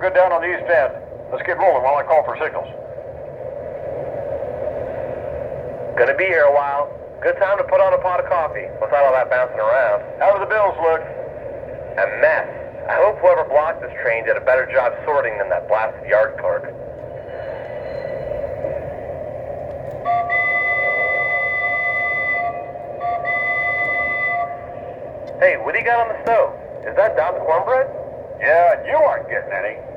we're good down on the east end. Let's get rolling while I call for signals. Gonna be here a while. Good time to put on a pot of coffee. Without all that bouncing around. How do the bills look? A mess. I hope whoever blocked this train did a better job sorting than that blasted yard clerk. Hey, what do you got on the stove? Is that Dom's cornbread? Yeah, and you aren't getting any.